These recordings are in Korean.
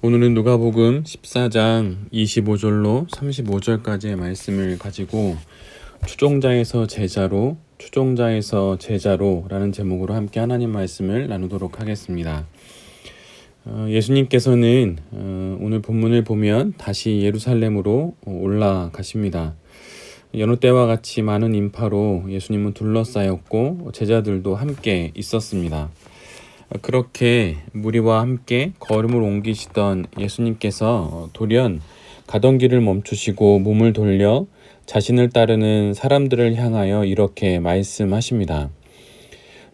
오늘은 누가복음 14장 25절로 35절까지의 말씀을 가지고 추종자에서 제자로, 추종자에서 제자로 라는 제목으로 함께 하나님 말씀을 나누도록 하겠습니다. 예수님께서는 오늘 본문을 보면 다시 예루살렘으로 올라가십니다. 여느 때와 같이 많은 인파로 예수님은 둘러싸였고 제자들도 함께 있었습니다. 그렇게 무리와 함께 걸음을 옮기시던 예수님께서 돌연 가던 길을 멈추시고 몸을 돌려 자신을 따르는 사람들을 향하여 이렇게 말씀하십니다.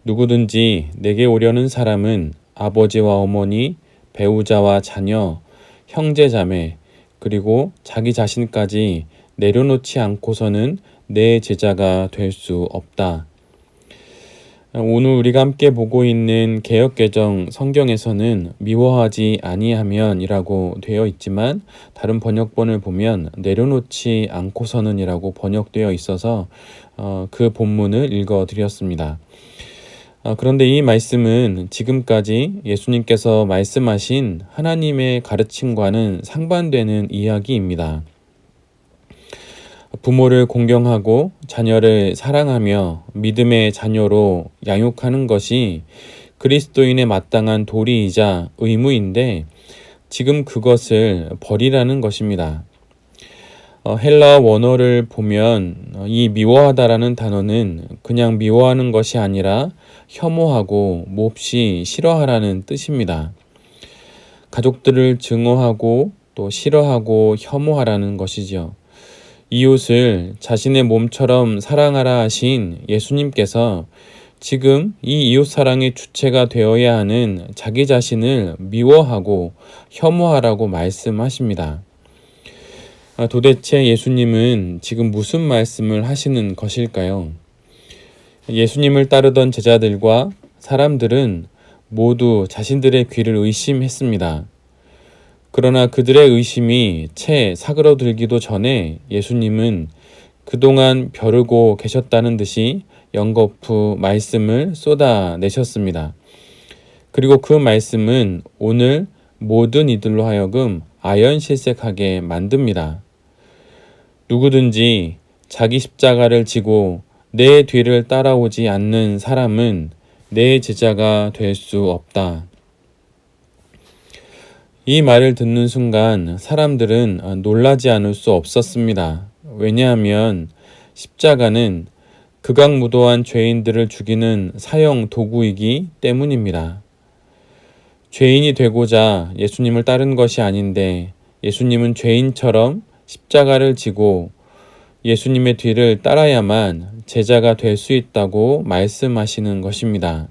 누구든지 내게 오려는 사람은 아버지와 어머니, 배우자와 자녀, 형제 자매, 그리고 자기 자신까지 내려놓지 않고서는 내 제자가 될 수 없다. 오늘 우리가 함께 보고 있는 개역개정 성경에서는 미워하지 아니하면이라고 되어 있지만 다른 번역본을 보면 내려놓지 않고서는이라고 번역되어 있어서 그 본문을 읽어드렸습니다. 그런데 이 말씀은 지금까지 예수님께서 말씀하신 하나님의 가르침과는 상반되는 이야기입니다. 부모를 공경하고 자녀를 사랑하며 믿음의 자녀로 양육하는 것이 그리스도인의 마땅한 도리이자 의무인데 지금 그것을 버리라는 것입니다. 헬라어 원어를 보면 이 미워하다라는 단어는 그냥 미워하는 것이 아니라 혐오하고 몹시 싫어하라는 뜻입니다. 가족들을 증오하고 또 싫어하고 혐오하라는 것이죠. 이웃을 자신의 몸처럼 사랑하라 하신 예수님께서 지금 이 이웃 사랑의 주체가 되어야 하는 자기 자신을 미워하고 혐오하라고 말씀하십니다. 도대체 예수님은 지금 무슨 말씀을 하시는 것일까요? 예수님을 따르던 제자들과 사람들은 모두 자신들의 귀를 의심했습니다. 그러나 그들의 의심이 채 사그러들기도 전에 예수님은 그동안 벼르고 계셨다는 듯이 연거푸 말씀을 쏟아내셨습니다. 그리고 그 말씀은 오늘 모든 이들로 하여금 아연실색하게 만듭니다. 누구든지 자기 십자가를 지고 내 뒤를 따라오지 않는 사람은 내 제자가 될 수 없다. 이 말을 듣는 순간 사람들은 놀라지 않을 수 없었습니다. 왜냐하면 십자가는 극악무도한 죄인들을 죽이는 사형 도구이기 때문입니다. 죄인이 되고자 예수님을 따른 것이 아닌데 예수님은 죄인처럼 십자가를 지고 예수님의 뒤를 따라야만 제자가 될 수 있다고 말씀하시는 것입니다.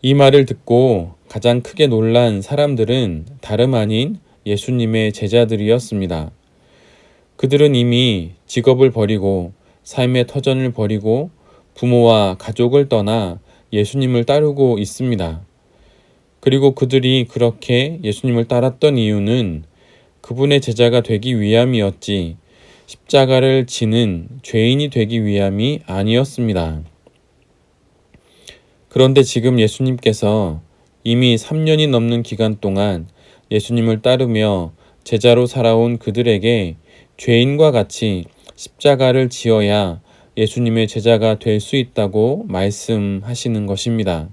이 말을 듣고 가장 크게 놀란 사람들은 다름 아닌 예수님의 제자들이었습니다. 그들은 이미 직업을 버리고 삶의 터전을 버리고 부모와 가족을 떠나 예수님을 따르고 있습니다. 그리고 그들이 그렇게 예수님을 따랐던 이유는 그분의 제자가 되기 위함이었지 십자가를 지는 죄인이 되기 위함이 아니었습니다. 그런데 지금 예수님께서 이미 3년이 넘는 기간 동안 예수님을 따르며 제자로 살아온 그들에게 죄인과 같이 십자가를 지어야 예수님의 제자가 될 수 있다고 말씀하시는 것입니다.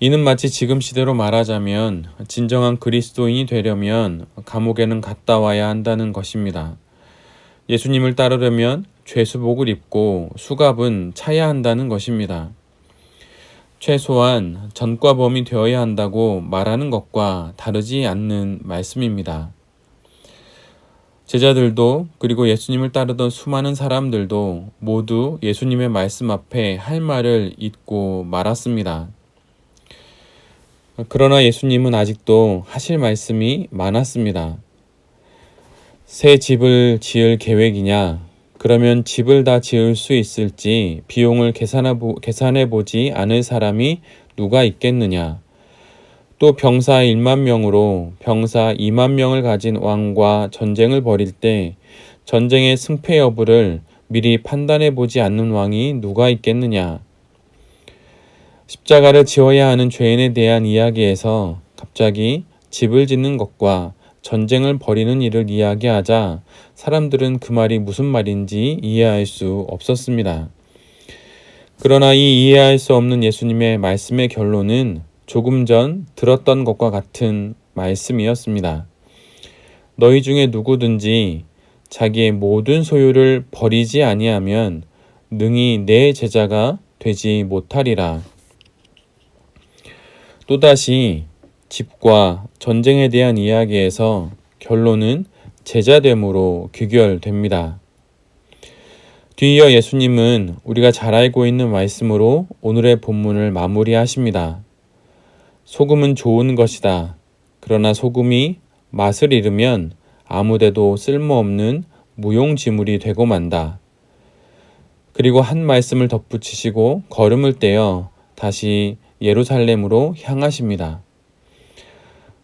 이는 마치 지금 시대로 말하자면 진정한 그리스도인이 되려면 감옥에는 갔다 와야 한다는 것입니다. 예수님을 따르려면 죄수복을 입고 수갑은 차야 한다는 것입니다. 최소한 전과범이 되어야 한다고 말하는 것과 다르지 않는 말씀입니다. 제자들도 그리고 예수님을 따르던 수많은 사람들도 모두 예수님의 말씀 앞에 할 말을 잊고 말았습니다. 그러나 예수님은 아직도 하실 말씀이 많았습니다. 새 집을 지을 계획이냐? 그러면 집을 다 지을 수 있을지 비용을 계산해 보지 않을 사람이 누가 있겠느냐? 또 병사 1만 명으로 병사 2만 명을 가진 왕과 전쟁을 벌일 때 전쟁의 승패 여부를 미리 판단해 보지 않는 왕이 누가 있겠느냐? 십자가를 지어야 하는 죄인에 대한 이야기에서 갑자기 집을 짓는 것과 전쟁을 벌이는 일을 이야기하자 사람들은 그 말이 무슨 말인지 이해할 수 없었습니다. 그러나 이 이해할 수 없는 예수님의 말씀의 결론은 조금 전 들었던 것과 같은 말씀이었습니다. 너희 중에 누구든지 자기의 모든 소유를 버리지 아니하면 능히 내 제자가 되지 못하리라. 또다시 집과 전쟁에 대한 이야기에서 결론은 제자됨으로 귀결됩니다. 뒤이어 예수님은 우리가 잘 알고 있는 말씀으로 오늘의 본문을 마무리하십니다. 소금은 좋은 것이다. 그러나 소금이 맛을 잃으면 아무데도 쓸모없는 무용지물이 되고 만다. 그리고 한 말씀을 덧붙이시고 걸음을 떼어 다시 예루살렘으로 향하십니다.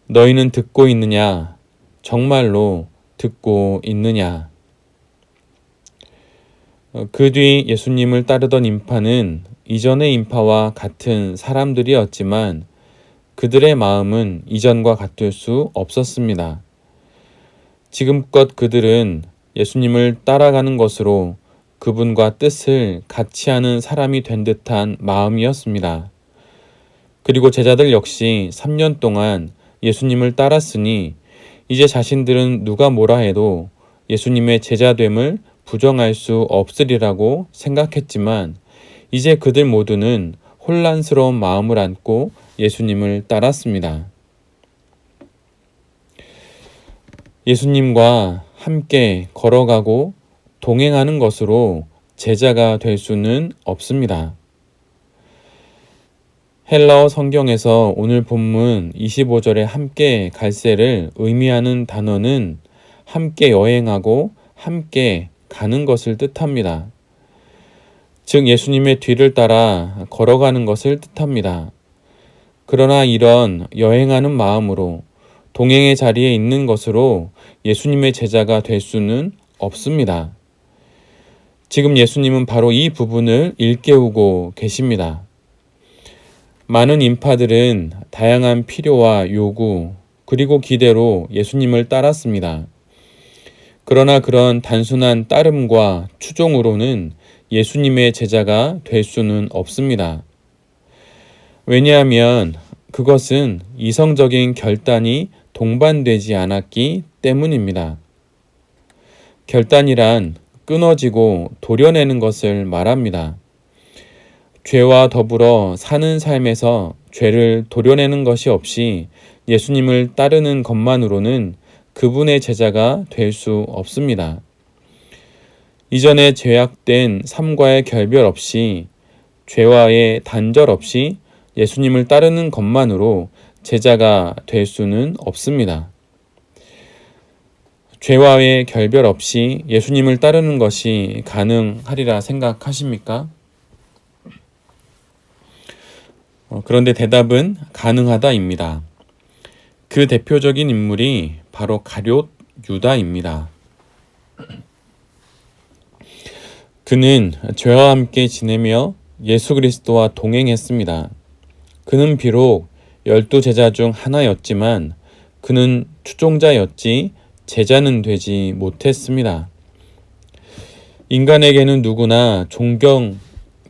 너희는 듣고 있느냐? 정말로 듣고 있느냐? 그 뒤 예수님을 따르던 인파는 이전의 인파와 같은 사람들이었지만 그들의 마음은 이전과 같을 수 없었습니다. 지금껏 그들은 예수님을 따라가는 것으로 그분과 뜻을 같이 하는 사람이 된 듯한 마음이었습니다. 그리고 제자들 역시 3년 동안 예수님을 따랐으니 이제 자신들은 누가 뭐라 해도 예수님의 제자됨을 부정할 수 없으리라고 생각했지만 이제 그들 모두는 혼란스러운 마음을 안고 예수님을 따랐습니다. 예수님과 함께 걸어가고 동행하는 것으로 제자가 될 수는 없습니다. 헬라어 성경에서 오늘 본문 25절에 함께 갈새를 의미하는 단어는 함께 여행하고 함께 가는 것을 뜻합니다. 즉 예수님의 뒤를 따라 걸어가는 것을 뜻합니다. 그러나 이런 여행하는 마음으로 동행의 자리에 있는 것으로 예수님의 제자가 될 수는 없습니다. 지금 예수님은 바로 이 부분을 일깨우고 계십니다. 많은 인파들은 다양한 필요와 요구 그리고 기대로 예수님을 따랐습니다. 그러나 그런 단순한 따름과 추종으로는 예수님의 제자가 될 수는 없습니다. 왜냐하면 그것은 이성적인 결단이 동반되지 않았기 때문입니다. 결단이란 끊어지고 도려내는 것을 말합니다. 죄와 더불어 사는 삶에서 죄를 도려내는 것이 없이 예수님을 따르는 것만으로는 그분의 제자가 될 수 없습니다. 이전에 죄악된 삶과의 결별 없이 죄와의 단절 없이 예수님을 따르는 것만으로 제자가 될 수는 없습니다. 죄와의 결별 없이 예수님을 따르는 것이 가능하리라 생각하십니까? 그런데 대답은 가능하다입니다. 그 대표적인 인물이 바로 가룟 유다입니다. 그는 죄와 함께 지내며 예수 그리스도와 동행했습니다. 그는 비록 12제자 중 하나였지만 그는 추종자였지 제자는 되지 못했습니다. 인간에게는 누구나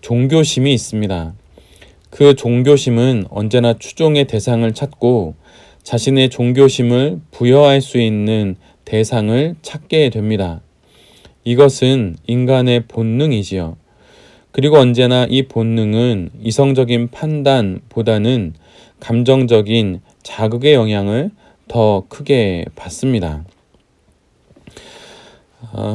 종교심이 있습니다. 그 종교심은 언제나 추종의 대상을 찾고 자신의 종교심을 부여할 수 있는 대상을 찾게 됩니다. 이것은 인간의 본능이지요. 그리고 언제나 이 본능은 이성적인 판단보다는 감정적인 자극의 영향을 더 크게 받습니다.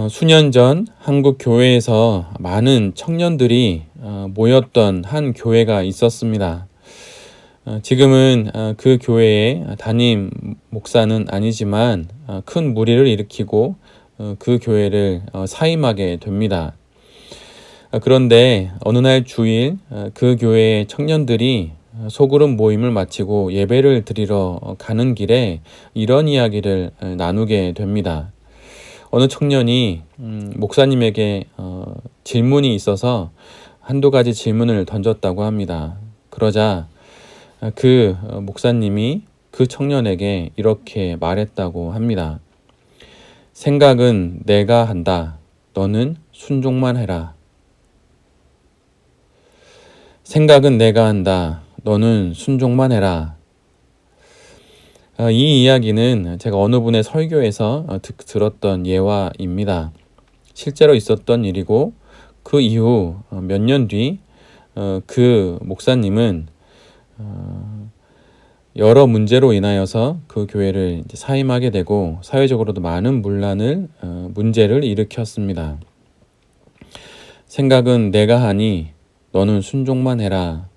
수년 전 한국 교회에서 많은 청년들이 모였던 한 교회가 있었습니다. 지금은 그 교회의 담임 목사는 아니지만 큰 무리를 일으키고 그 교회를 사임하게 됩니다. 그런데 어느 날 주일 그 교회의 청년들이 소그룹 모임을 마치고 예배를 드리러 가는 길에 이런 이야기를 나누게 됩니다. 어느 청년이 목사님에게 질문이 있어서 한두 가지 질문을 던졌다고 합니다. 그러자 그 목사님이 그 청년에게 이렇게 말했다고 합니다. 생각은 내가 한다. 너는 순종만 해라. 생각은 내가 한다. 너는 순종만 해라. 이 이야기는 제가 어느 분의 설교에서 들었던 예화입니다. 실제로 있었던 일이고 그 이후 몇 년 뒤 그 목사님은 여러 문제로 인하여서 그 교회를 사임하게 되고 사회적으로도 많은 문제를 일으켰습니다. 생각은 내가 하니 너는 순종만 해라.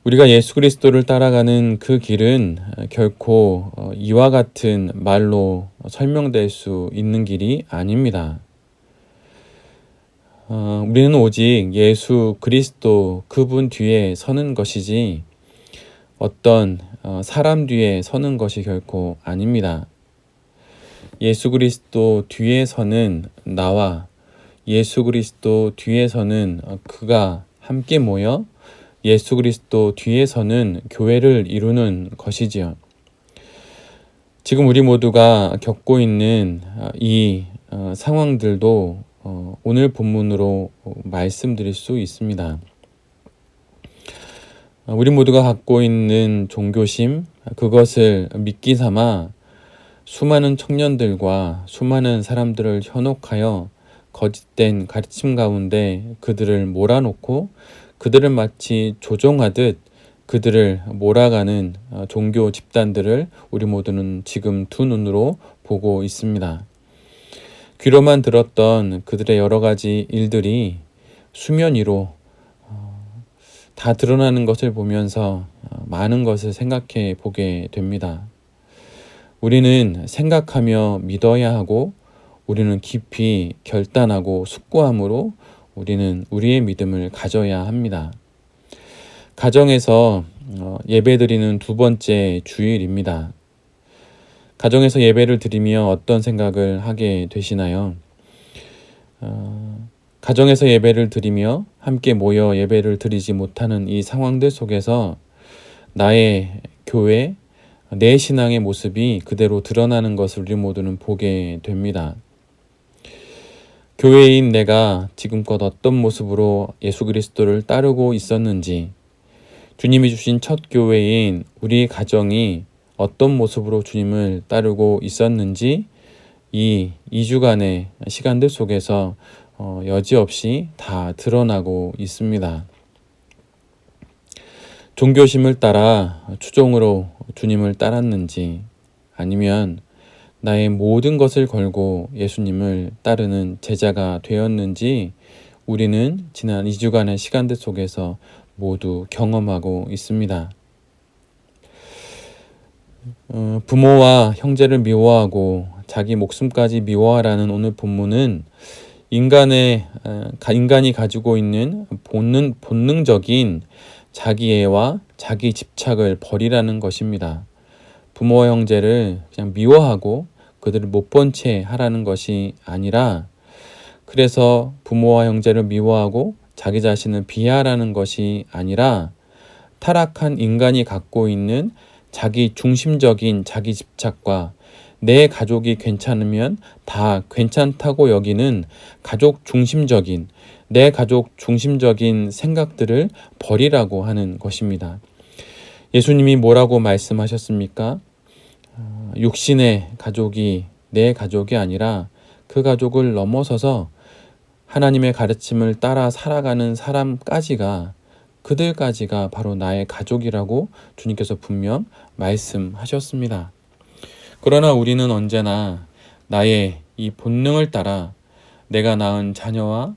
우리가 예수 그리스도를 따라가는 그 길은 결코 이와 같은 말로 설명될 수 있는 길이 아닙니다. 우리는 오직 예수 그리스도 그분 뒤에 서는 것이지 어떤 사람 뒤에 서는 것이 결코 아닙니다. 예수 그리스도 뒤에 서는 나와 예수 그리스도 뒤에 서는 그가 함께 모여 예수 그리스도 뒤에 서는 교회를 이루는 것이지요. 지금 우리 모두가 겪고 있는 이 상황들도 오늘 본문으로 말씀드릴 수 있습니다. 우리 모두가 갖고 있는 종교심, 그것을 미끼 삼아 수많은 청년들과 수많은 사람들을 현혹하여 거짓된 가르침 가운데 그들을 몰아놓고 그들을 마치 조종하듯 그들을 몰아가는 종교 집단들을 우리 모두는 지금 두 눈으로 보고 있습니다. 귀로만 들었던 그들의 여러 가지 일들이 수면 위로 다 드러나는 것을 보면서 많은 것을 생각해 보게 됩니다. 우리는 생각하며 믿어야 하고 우리는 깊이 결단하고 숙고함으로 우리는 우리의 믿음을 가져야 합니다. 가정에서 예배드리는 두 번째 주일입니다. 가정에서 예배를 드리며 어떤 생각을 하게 되시나요? 가정에서 예배를 드리며 함께 모여 예배를 드리지 못하는 이 상황들 속에서 나의 교회, 내 신앙의 모습이 그대로 드러나는 것을 우리 모두는 보게 됩니다. 교회인 내가 지금껏 어떤 모습으로 예수 그리스도를 따르고 있었는지, 주님이 주신 첫 교회인 우리 가정이 어떤 모습으로 주님을 따르고 있었는지 이 2주간의 시간들 속에서 여지없이 다 드러나고 있습니다. 종교심을 따라 추종으로 주님을 따랐는지 아니면 나의 모든 것을 걸고 예수님을 따르는 제자가 되었는지 우리는 지난 2주간의 시간들 속에서 모두 경험하고 있습니다. 부모와 형제를 미워하고 자기 목숨까지 미워하라는 오늘 본문은 인간이 가지고 있는 본능적인 자기애와 자기 집착을 버리라는 것입니다. 부모와 형제를 그냥 미워하고 그들을 못 본 채 하라는 것이 아니라 그래서 부모와 형제를 미워하고 자기 자신을 비하하라는 것이 아니라 타락한 인간이 갖고 있는 자기 중심적인 자기 집착과 내 가족이 괜찮으면 다 괜찮다고 여기는 가족 중심적인 내 가족 중심적인 생각들을 버리라고 하는 것입니다. 예수님이 뭐라고 말씀하셨습니까? 육신의 가족이 내 가족이 아니라 그 가족을 넘어서서 하나님의 가르침을 따라 살아가는 사람까지가 그들까지가 바로 나의 가족이라고 주님께서 분명 말씀하셨습니다. 그러나 우리는 언제나 나의 이 본능을 따라 내가 낳은 자녀와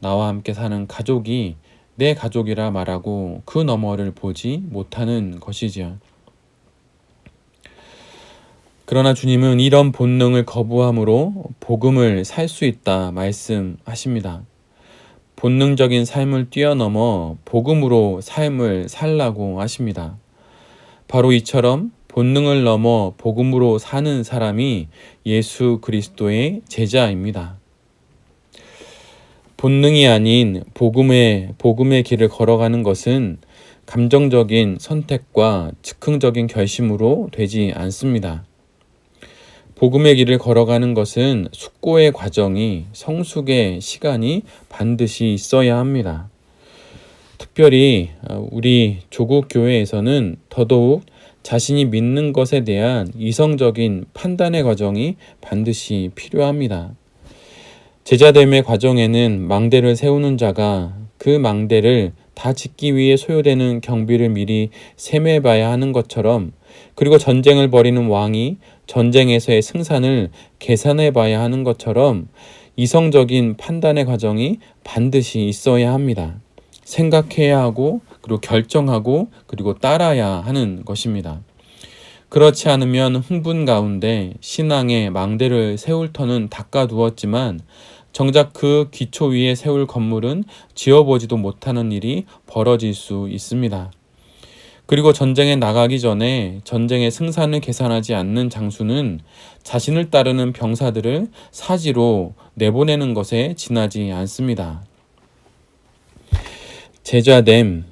나와 함께 사는 가족이 내 가족이라 말하고 그 너머를 보지 못하는 것이지요. 그러나 주님은 이런 본능을 거부함으로 복음을 살 수 있다 말씀하십니다. 본능적인 삶을 뛰어넘어 복음으로 삶을 살라고 하십니다. 바로 이처럼 본능을 넘어 복음으로 사는 사람이 예수 그리스도의 제자입니다. 본능이 아닌 복음의 길을 걸어가는 것은 감정적인 선택과 즉흥적인 결심으로 되지 않습니다. 복음의 길을 걸어가는 것은 숙고의 과정이, 성숙의 시간이 반드시 있어야 합니다. 특별히 우리 조국 교회에서는 더더욱 자신이 믿는 것에 대한 이성적인 판단의 과정이 반드시 필요합니다. 제자됨의 과정에는 망대를 세우는 자가 그 망대를 다 짓기 위해 소요되는 경비를 미리 세매봐야 하는 것처럼, 그리고 전쟁을 벌이는 왕이 전쟁에서의 승산을 계산해봐야 하는 것처럼 이성적인 판단의 과정이 반드시 있어야 합니다. 생각해야 하고, 그리고 결정하고, 그리고 따라야 하는 것입니다. 그렇지 않으면 흥분 가운데 신앙의 망대를 세울 터는 닦아두었지만 정작 그 기초 위에 세울 건물은 지어보지도 못하는 일이 벌어질 수 있습니다. 그리고 전쟁에 나가기 전에 전쟁의 승산을 계산하지 않는 장수는 자신을 따르는 병사들을 사지로 내보내는 것에 지나지 않습니다. 제자됨,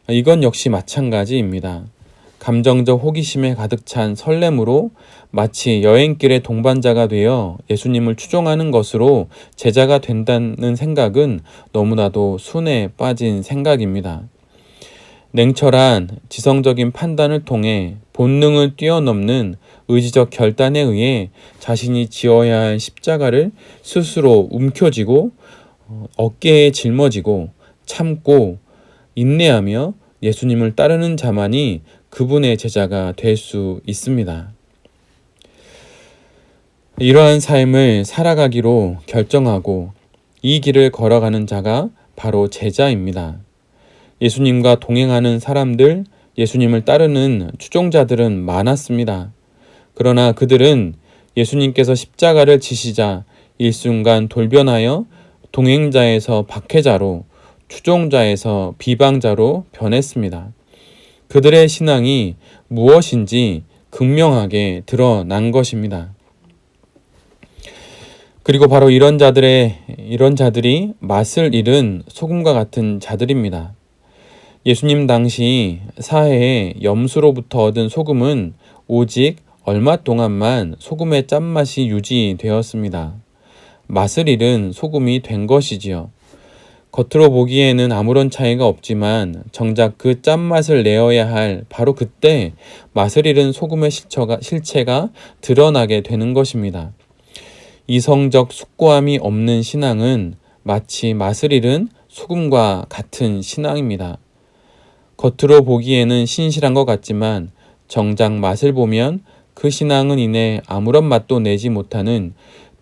이건 역시 마찬가지입니다. 감정적 호기심에 가득 찬 설렘으로 마치 여행길의 동반자가 되어 예수님을 추종하는 것으로 제자가 된다는 생각은 너무나도 순에 빠진 생각입니다. 냉철한 지성적인 판단을 통해 본능을 뛰어넘는 의지적 결단에 의해 자신이 지어야 할 십자가를 스스로 움켜쥐고 어깨에 짊어지고 참고 인내하며 예수님을 따르는 자만이 그분의 제자가 될 수 있습니다. 이러한 삶을 살아가기로 결정하고 이 길을 걸어가는 자가 바로 제자입니다. 예수님과 동행하는 사람들, 예수님을 따르는 추종자들은 많았습니다. 그러나 그들은 예수님께서 십자가를 지시자 일순간 돌변하여 동행자에서 박해자로, 추종자에서 비방자로 변했습니다. 그들의 신앙이 무엇인지 극명하게 드러난 것입니다. 그리고 바로 이런 자들이 맛을 잃은 소금과 같은 자들입니다. 예수님 당시 사해에 염소로부터 얻은 소금은 오직 얼마 동안만 소금의 짠맛이 유지되었습니다. 맛을 잃은 소금이 된 것이지요. 겉으로 보기에는 아무런 차이가 없지만 정작 그 짠맛을 내어야 할 바로 그때 맛을 잃은 소금의 실체가 드러나게 되는 것입니다. 이성적 숙고함이 없는 신앙은 마치 맛을 잃은 소금과 같은 신앙입니다. 겉으로 보기에는 신실한 것 같지만 정작 맛을 보면 그 신앙은 이내 아무런 맛도 내지 못하는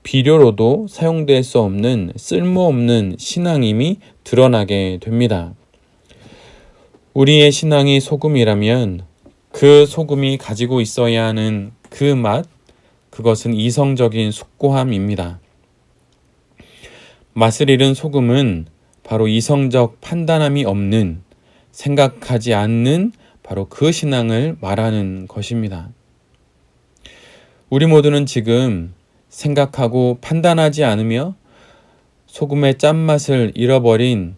비료로도 사용될 수 없는 쓸모없는 신앙임이 드러나게 됩니다. 우리의 신앙이 소금이라면 그 소금이 가지고 있어야 하는 그 맛, 그것은 이성적인 숙고함입니다. 맛을 잃은 소금은 바로 이성적 판단함이 없는, 생각하지 않는 바로 그 신앙을 말하는 것입니다. 우리 모두는 지금 생각하고 판단하지 않으며 소금의 짠맛을 잃어버린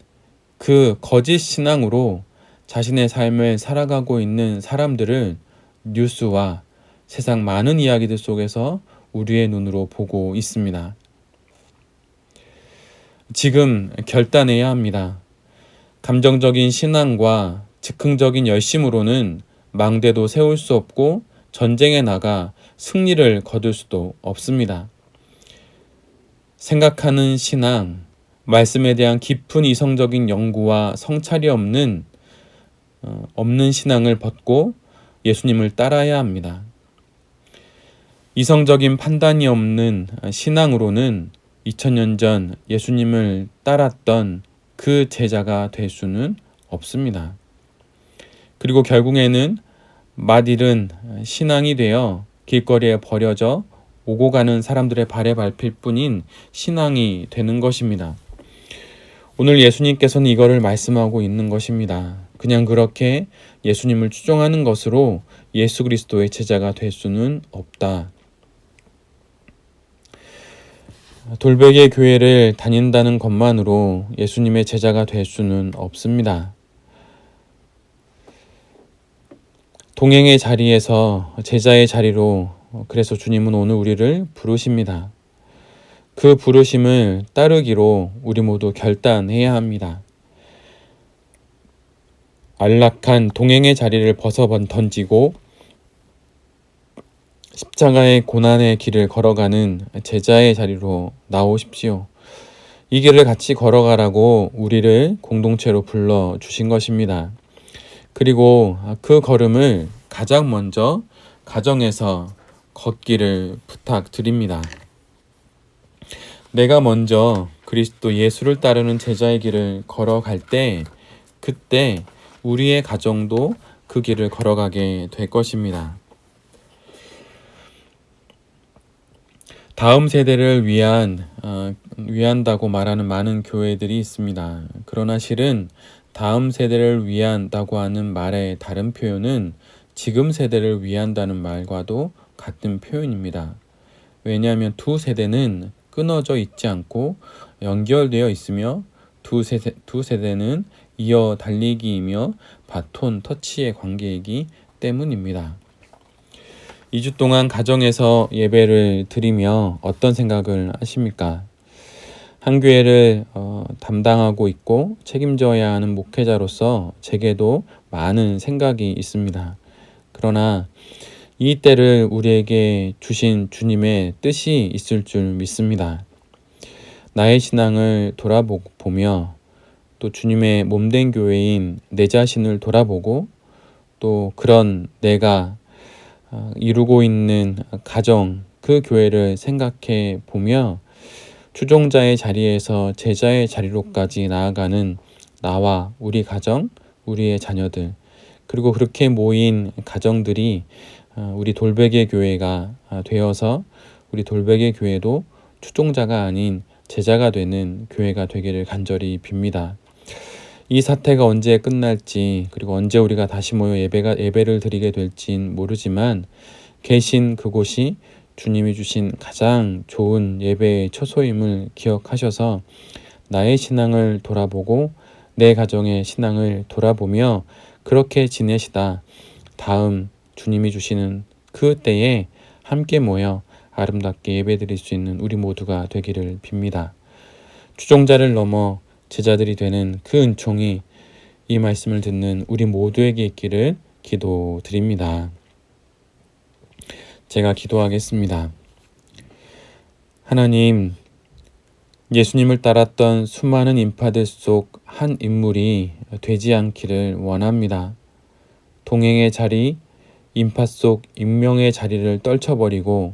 그 거짓 신앙으로 자신의 삶을 살아가고 있는 사람들을 뉴스와 세상 많은 이야기들 속에서 우리의 눈으로 보고 있습니다. 지금 결단해야 합니다. 감정적인 신앙과 즉흥적인 열심으로는 망대도 세울 수 없고 전쟁에 나가 승리를 거둘 수도 없습니다. 생각하는 신앙, 말씀에 대한 깊은 이성적인 연구와 성찰이 없는 신앙을 벗고 예수님을 따라야 합니다. 이성적인 판단이 없는 신앙으로는 2000년 전 예수님을 따랐던 그 제자가 될 수는 없습니다. 그리고 결국에는 맛일은 신앙이 되어 길거리에 버려져 오고 가는 사람들의 발에 밟힐 뿐인 신앙이 되는 것입니다. 오늘 예수님께서는 이거를 말씀하고 있는 것입니다. 그냥 그렇게 예수님을 추종하는 것으로 예수 그리스도의 제자가 될 수는 없다. 돌베개 교회를 다닌다는 것만으로 예수님의 제자가 될 수는 없습니다. 동행의 자리에서 제자의 자리로 그래서 주님은 오늘 우리를 부르십니다. 그 부르심을 따르기로 우리 모두 결단해야 합니다. 안락한 동행의 자리를 벗어 던지고 십자가의 고난의 길을 걸어가는 제자의 자리로 나오십시오. 이 길을 같이 걸어가라고 우리를 공동체로 불러 주신 것입니다. 그리고 그 걸음을 가장 먼저 가정에서 걷기를 부탁드립니다. 내가 먼저 그리스도 예수를 따르는 제자의 길을 걸어갈 때 그때 우리의 가정도 그 길을 걸어가게 될 것입니다. 다음 세대를 위한다고 말하는 많은 교회들이 있습니다. 그러나 실은 다음 세대를 위한다고 하는 말의 다른 표현은 지금 세대를 위한다는 말과도 같은 표현입니다. 왜냐하면 두 세대는 끊어져 있지 않고 연결되어 있으며 두 세대는 이어 달리기이며 바톤 터치의 관계이기 때문입니다. 2주 동안 가정에서 예배를 드리며 어떤 생각을 하십니까? 한 교회를 담당하고 있고 책임져야 하는 목회자로서 제게도 많은 생각이 있습니다. 그러나 이 때를 우리에게 주신 주님의 뜻이 있을 줄 믿습니다. 나의 신앙을 돌아보며 또 주님의 몸된 교회인 내 자신을 돌아보고 또 그런 내가 이루고 있는 가정, 그 교회를 생각해 보며 추종자의 자리에서 제자의 자리로까지 나아가는 나와 우리 가정, 우리의 자녀들, 그리고 그렇게 모인 가정들이 우리 돌베개 교회가 되어서 우리 돌베개 교회도 추종자가 아닌 제자가 되는 교회가 되기를 간절히 빕니다. 이 사태가 언제 끝날지 그리고 언제 우리가 다시 모여 예배를 드리게 될진 모르지만 계신 그곳이 주님이 주신 가장 좋은 예배의 처소임을 기억하셔서 나의 신앙을 돌아보고 내 가정의 신앙을 돌아보며 그렇게 지내시다 다음 주님이 주시는 그 때에 함께 모여 아름답게 예배드릴 수 있는 우리 모두가 되기를 빕니다. 추종자를 넘어 제자들이 되는 그 은총이 이 말씀을 듣는 우리 모두에게 있기를 기도드립니다. 제가 기도하겠습니다. 하나님, 예수님을 따랐던 수많은 인파들 속 한 인물이 되지 않기를 원합니다. 동행의 자리, 인파 속 인명의 자리를 떨쳐버리고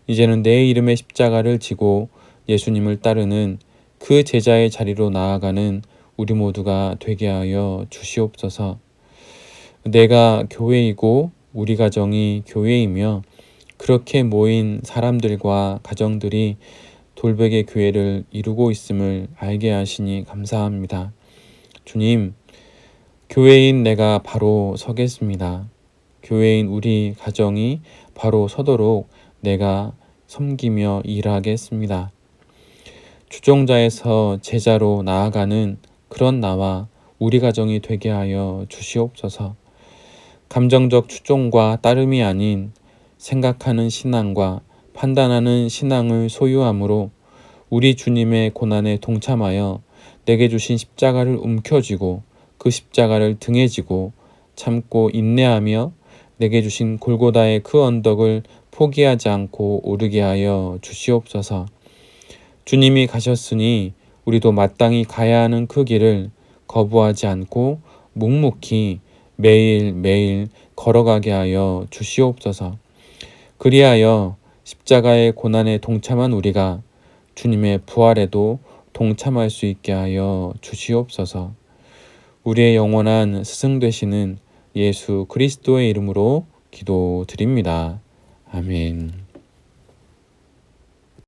이제는 내 이름의 십자가를 지고 예수님을 따르는 그 제자의 자리로 나아가는 우리 모두가 되게 하여 주시옵소서. 내가 교회이고 우리 가정이 교회이며 그렇게 모인 사람들과 가정들이 돌베개 교회를 이루고 있음을 알게 하시니 감사합니다. 주님, 교회인 내가 바로 서겠습니다. 교회인 우리 가정이 바로 서도록 내가 섬기며 일하겠습니다. 추종자에서 제자로 나아가는 그런 나와 우리 가정이 되게 하여 주시옵소서. 감정적 추종과 따름이 아닌 생각하는 신앙과 판단하는 신앙을 소유함으로 우리 주님의 고난에 동참하여 내게 주신 십자가를 움켜쥐고 그 십자가를 등에 지고 참고 인내하며 내게 주신 골고다의 그 언덕을 포기하지 않고 오르게 하여 주시옵소서. 주님이 가셨으니 우리도 마땅히 가야 하는 그 길을 거부하지 않고 묵묵히 매일매일 걸어가게 하여 주시옵소서. 그리하여 십자가의 고난에 동참한 우리가 주님의 부활에도 동참할 수 있게 하여 주시옵소서. 우리의 영원한 스승 되시는 예수 그리스도의 이름으로 기도드립니다. 아멘.